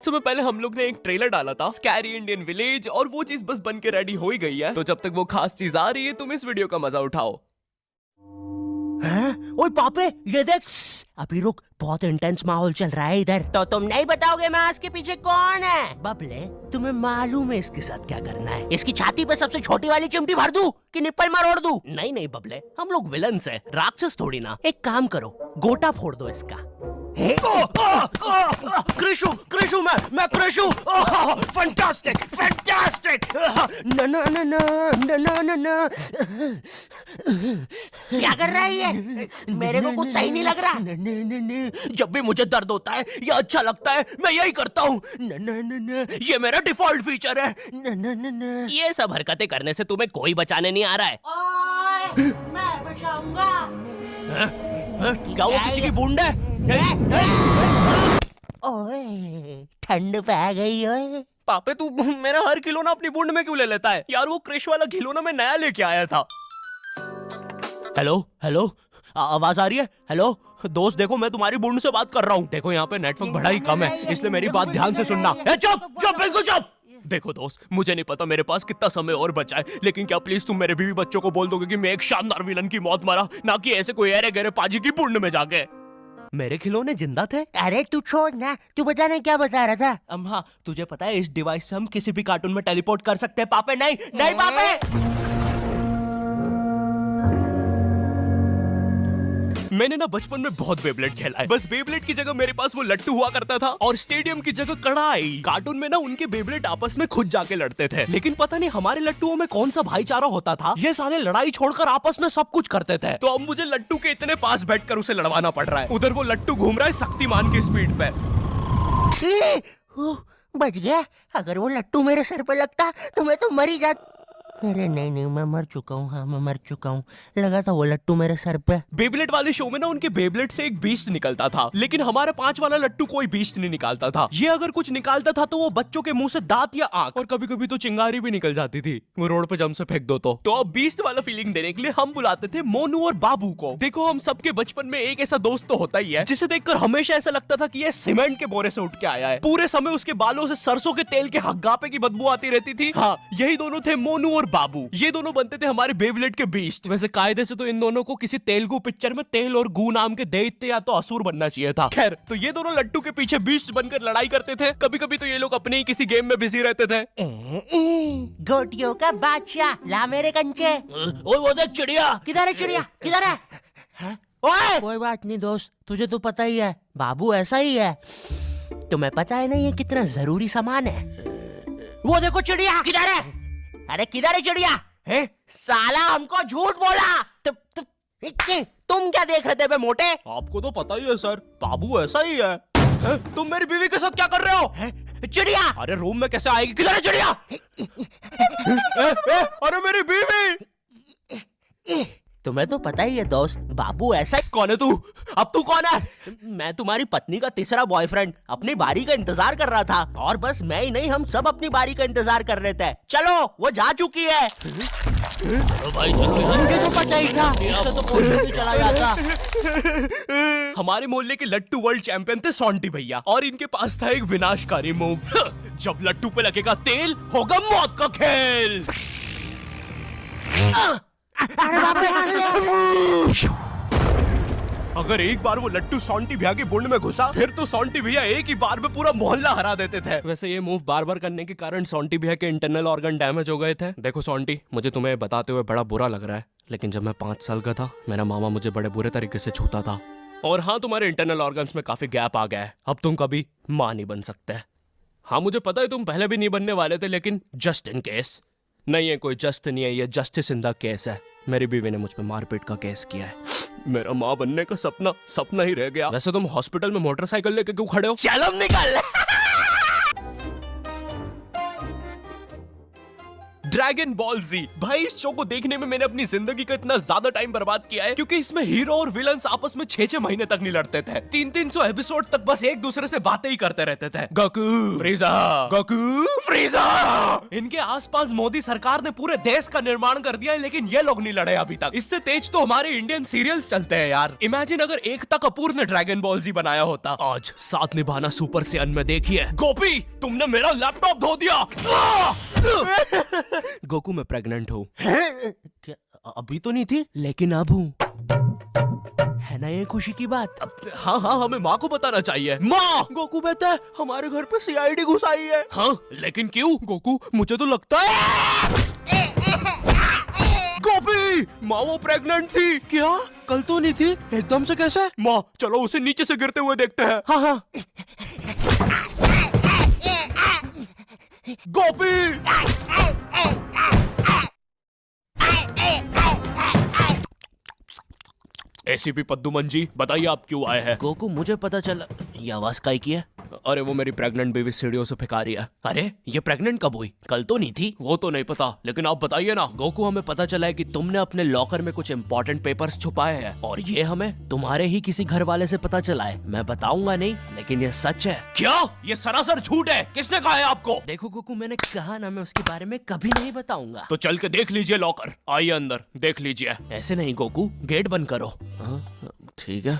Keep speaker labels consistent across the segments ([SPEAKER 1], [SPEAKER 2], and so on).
[SPEAKER 1] समय पहले हम लोग ने एक ट्रेलर डाला था स्कैरी इंडियन विलेज, और वो चीज बस बन के रेडी हो ही गई है। तो जब तक वो खास चीज आ रही है तुम इस वीडियो का मजा उठाओ।
[SPEAKER 2] ओए पापे ये देख, अभी रुक, बहुत इंटेंस माहौल चल रहा है इधर। तो तुम नहीं बताओगे मास्क के पीछे कौन है? बबले, तुम्हें मालूम है इसके साथ क्या करना है? इसकी छाती पे सबसे छोटी वाली चिमटी भर दूं कि निप्पल मरोड़ दूं? नहीं नहीं बबले, हम लोग विलन्स हैं, राक्षस थोड़ी ना। एक काम करो, गोटा फोड़ दो इसका। कृषु कृषु मैं कृषु, फैंटास्टिक फैंटास्टिक। ना ना ना ना ना ना ना, क्या कर रहा है ये? मेरे को कुछ सही नहीं लग रहा। जब भी मुझे दर्द होता है या अच्छा लगता है मैं यही करता हूँ। ये मेरा डिफॉल्ट फीचर है। ये सब हरकतें करने से तुम्हें कोई बचाने नहीं आ रहा है। ओए, मैं बचाऊंगा। क्या वो किसी की बूंद है? ओए, ठंड पै गई ओए।
[SPEAKER 1] पापे तू मेरा हर खिलौना अपनी बूंद में क्यों ले लेता है यार? वो क्रिश वाला खिलौना मैं नया लेके आया था।
[SPEAKER 2] हेलो हेलो, आवाज आ रही है? हेलो दोस्त, देखो मैं तुम्हारी बूंद से बात कर रहा हूँ। देखो यहाँ पे नेटवर्क बड़ा ही कम है, इसलिए मेरी बात ध्यान से सुनना। चुप चुप बिल्कुल चुप।
[SPEAKER 1] देखो दोस्त, मुझे नहीं पता मेरे पास कितना समय और बचा है, लेकिन क्या प्लीज तुम मेरे बीवी बच्चों को बोल दोगे कि मैं एक शानदार विलन की मौत मरा, ना कि ऐसे कोई अरे गहरे पाजी की बूंद में जाके।
[SPEAKER 2] मेरे खिलौने जिंदा थे? अरे तू छोड़ ना, तू बता नहीं क्या बता रहा था? हाँ, तुझे पता है इस डिवाइस से हम किसी भी कार्टून में टेलीपोर्ट कर सकते हैं। पापे नहीं नहीं पापे।
[SPEAKER 1] मैंने ना बचपन में बहुत बेब्लेड खेला है, बस बेब्लेड की जगह मेरे पास वो लट्टू हुआ करता था और स्टेडियम की जगह कढ़ाई। कार्टून में ना उनके बेब्लेड आपस में खुद जाके लड़ते थे, लेकिन पता नहीं हमारे लट्टुओं में कौन सा भाईचारा होता था, ये साले लड़ाई छोड़कर आपस में सब कुछ करते थे। तो अब मुझे लट्टू के इतने पास बैठकर उसे लड़वाना पड़ रहा है। उधर वो लट्टू घूम रहा है शक्तिमान की स्पीड पे।
[SPEAKER 2] बच गया। अगर वो लट्टू मेरे सर पे लगता तो मैं तो मर ही जाता। अरे नहीं नहीं, मैं मर चुका हूँ। हाँ मैं मर चुका हूँ, लगा था वो लट्टू मेरे सर पे।
[SPEAKER 1] बेब्लेड वाले शो में ना उनके बेब्लेड से एक बीस्ट निकलता था, लेकिन हमारे 5 वाला लट्टू कोई बीस्ट नहीं निकालता था। ये अगर कुछ निकालता था तो वो बच्चों के मुंह से दांत या आंख, और कभी कभी तो चिंगारी भी निकल जाती थी, वो रोड पे जम से फेंक दो तो अब बीस्ट वाला फीलिंग देने के लिए हम बुलाते थे मोनू और बाबू को। देखो हम सबके बचपन में एक ऐसा दोस्त तो होता ही है जिसे देखकर हमेशा ऐसा लगता था कि ये सीमेंट के बोरे से उठ के आया है। पूरे समय उसके बालों से सरसों के तेल के हग्गापे की बदबू आती रहती थी। हाँ, यही दोनों थे मोनू और बाबू। ये दोनों बनते थे हमारे बेब्लेड के बीस्ट। वैसे कायदे से तो इन दोनों को किसी तेलुगु पिक्चर में तेल और गू नाम के दैत्य या तो असुर बनना चाहिए था। खैर, तो ये दोनों लट्टू के पीछे बीस्ट बनकर लड़ाई करते थे। कभी कभी तो ये लोग अपने ही किसी गेम में बिजी रहते थे।
[SPEAKER 2] गोटियों का बादशाह, ला मेरे कंचे। ओए वो देख चिड़िया। किधर है चिड़िया? किधर है? ओए कोई बात नहीं दोस्त, तुझे तो पता ही है बाबू ऐसा ही है। तुम्हें पता है ना ये कितना जरूरी सामान है। वो देखो चिड़िया। किधर है? अरे किधर है चिड़िया? साला हमको झूठ बोला। तुम क्या देख रहे थे बे मोटे?
[SPEAKER 1] आपको तो पता ही है सर, बाबू ऐसा ही है। तुम मेरी बीवी के साथ क्या कर रहे हो?
[SPEAKER 2] चिड़िया।
[SPEAKER 1] अरे रूम में कैसे आएगी? किधर है चिड़िया? अरे मेरी बीवी।
[SPEAKER 2] तुम्हें तो पता ही है दोस्त, बाबू ऐसा ही।
[SPEAKER 1] कौन है तू? अब तू कौन है?
[SPEAKER 2] मैं तुम्हारी पत्नी का तीसरा बॉयफ्रेंड, अपनी बारी का इंतजार कर रहा था। और बस मैं ही नहीं, हम सब अपनी बारी का इंतजार कर रहे थे। चलो वो जा चुकी है। चलो भाई चलो, मुझे तो पता ही था, इससे तो कोई नहीं चला जाता।
[SPEAKER 1] हमारे मोहल्ले के लट्टू वर्ल्ड चैंपियन थे सोंटी भैया, और इनके पास था एक विनाशकारी मूव। जब लट्टू पे लगेगा तेल, होगा मौत का खेल।
[SPEAKER 2] अरे बाप रे,
[SPEAKER 1] अगर एक बार वो लट्टू सोंटी भैया की बूंद में घुसा, फिर तो सोंटी भैया एक ही बार में पूरा मोहल्ला हरा देते थे। वैसे ये मूव बार बार करने के कारण सोंटी भैया के इंटरनल ऑर्गन डैमेज हो गए थे। देखो सोंटी, मुझे तुम्हें बताते हुए बड़ा बुरा लग रहा है, लेकिन जब मैं 5 साल का था, मेरा मामा मुझे बड़े बुरे तरीके से छूता था। और हाँ, तुम्हारे इंटरनल ऑर्गन्स में काफी गैप आ गया है, अब तुम कभी माँ नहीं बन सकते। हाँ मुझे पता है तुम पहले भी नहीं बनने वाले थे, लेकिन जस्ट इन केस। नहीं है कोई जस्ट नहीं है, ये जस्टिस इन द केस है। मेरी बीवी ने मुझ पे मारपीट का केस किया है। मेरा माँ बनने का सपना ही रह गया। वैसे तुम हॉस्पिटल में मोटरसाइकिल लेके क्यों खड़े हो?
[SPEAKER 2] चलो निकल।
[SPEAKER 1] ड्रैगन बॉल जी। भाई इस शो को देखने में मैंने अपनी जिंदगी का इतना ज्यादा टाइम बर्बाद किया है, क्योंकि इसमें हीरो और विलन्स आपस में 6-6 महीने तक नहीं लड़ते थे। 300 एपिसोड तक बस एक दूसरे से बातें ही करते रहते थे। Goku फ्रीजा, Goku फ्रीजा। इनके आसपास मोदी सरकार ने पूरे देश का निर्माण कर दिया है, लेकिन ये लोग नहीं लड़े अभी तक। इससे तेज तो हमारे इंडियन सीरियल्स चलते हैं यार। इमेजिन अगर एकता कपूर ने ड्रैगन बॉल जी बनाया होता। आज साथ निभाना सुपर सेयन में देखिए। गोपी तुमने मेरा लैपटॉप धो दिया। गोकू मैं प्रेग्नेंट हूँ।
[SPEAKER 2] क्या अभी तो नहीं थी, लेकिन अब हूँ। है ना ये खुशी की बात?
[SPEAKER 1] हाँ हाँ, हमें माँ को बताना चाहिए। माँ, गोकू कहता है हमारे घर पे सीआईडी घुस आई है। हाँ, लेकिन क्यों? गोकू मुझे तो लगता है गोपी माँ वो प्रेग्नेंट थी। क्या?
[SPEAKER 2] कल तो नहीं थी, एकदम से कैसे?
[SPEAKER 1] माँ चलो उसे नीचे से गिरते हुए देखते हैं।
[SPEAKER 2] हाँ हाँ।
[SPEAKER 1] गोपी एसीपी पद्दुमन जी बताइए आप क्यों आए हैं?
[SPEAKER 2] गोकू मुझे पता चला। ये आवाज काई की है?
[SPEAKER 1] अरे वो मेरी प्रेग्नेंट बेबी सीढ़ियों से फेंका रही है।
[SPEAKER 2] अरे ये प्रेग्नेंट कब हुई? कल तो नहीं थी।
[SPEAKER 1] वो तो नहीं पता, लेकिन आप बताइए ना।
[SPEAKER 2] गोकू हमें पता चला है कि तुमने अपने लॉकर में कुछ इंपॉर्टेंट पेपर्स छुपाए हैं, और ये हमें तुम्हारे ही किसी घर वाले से पता चला है। मैं बताऊंगा नहीं, लेकिन ये सच है।
[SPEAKER 1] क्या? ये सरासर झूठ है। किसने कहा है आपको?
[SPEAKER 2] देखो गोकू, मैंने कहा ना, मैं उसके बारे में कभी नहीं बताऊंगा।
[SPEAKER 1] तो चल के देख लीजिए लॉकर। आइए अंदर देख लीजिए।
[SPEAKER 2] ऐसे नहीं गोकू, गेट बंद करो। ठीक है।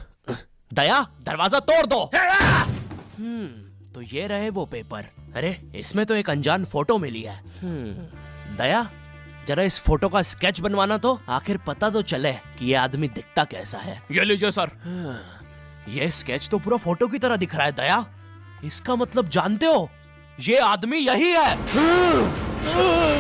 [SPEAKER 1] दया दरवाजा तोड़ दो।
[SPEAKER 2] तो ये रहे वो पेपर। अरे इसमें तो एक अनजान फोटो मिली है। दया जरा इस फोटो का स्केच बनवाना, तो आखिर पता तो चले कि ये आदमी दिखता कैसा है।
[SPEAKER 1] ये लीजिए सर।
[SPEAKER 2] ये स्केच तो पूरा फोटो की तरह दिख रहा है दया। इसका मतलब जानते हो, ये आदमी यही है।